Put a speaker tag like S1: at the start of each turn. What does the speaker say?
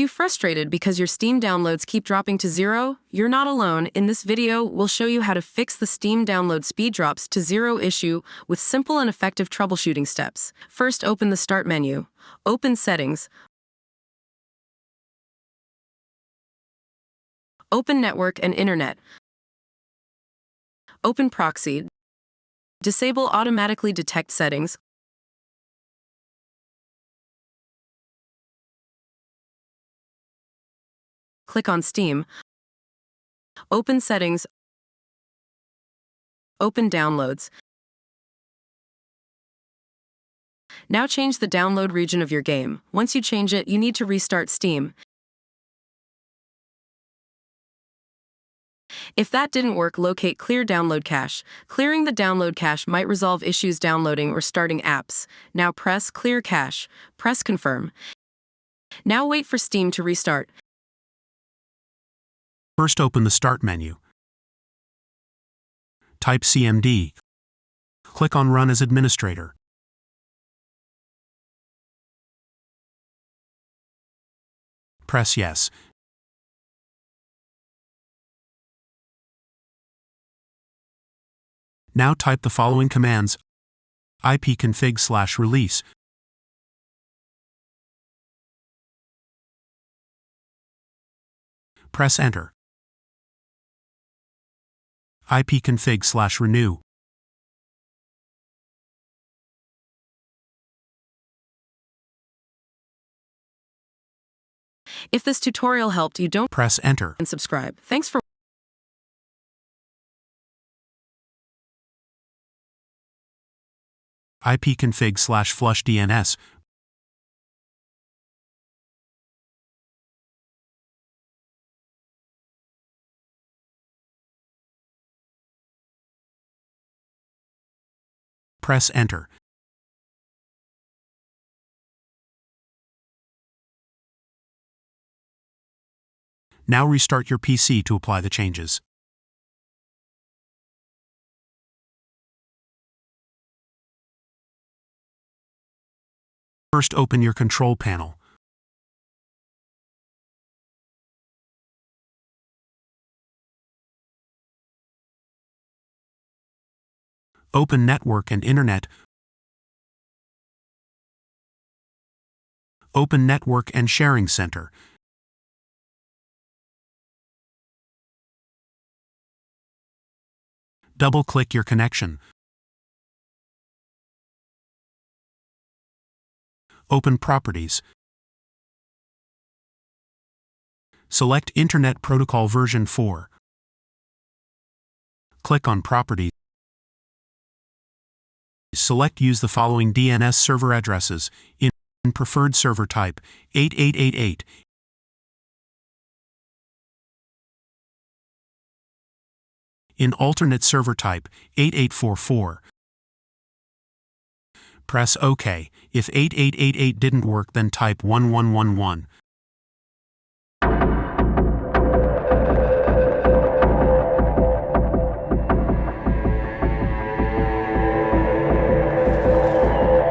S1: you frustrated because your Steam downloads keep dropping to zero? You're not alone. In this video, we'll show you how to fix the Steam download speed drops to zero issue with simple and effective troubleshooting steps. First, open the Start menu. Open Settings. Open Network and Internet. Open Proxy. Disable Automatically Detect Settings. Click on Steam. Open Settings. Open Downloads. Now change the download region of your game. Once you change it, you need to restart Steam. If that didn't work, locate Clear Download Cache. Clearing the download cache might resolve issues downloading or starting apps. Now press Clear Cache. Press Confirm. Now wait for Steam to restart.
S2: First, open the Start menu. Type CMD. Click on Run as Administrator. Press Yes. Now type the following commands: ipconfig/release. Press Enter. ipconfig/renew.
S1: If this tutorial helped you, don't
S2: Press Enter.
S1: and subscribe. Thanks for
S2: ipconfig/flushdns. Press Enter. Now restart your PC to apply the changes. First, open your control panel. Open Network and Internet. Open Network and Sharing Center. Double-click your connection. Open Properties. Select Internet Protocol version 4. Click on Properties. Select Use the following DNS server addresses in preferred server type 8888. In alternate server type 8844. Press OK. If 8888 didn't work, then type 1111.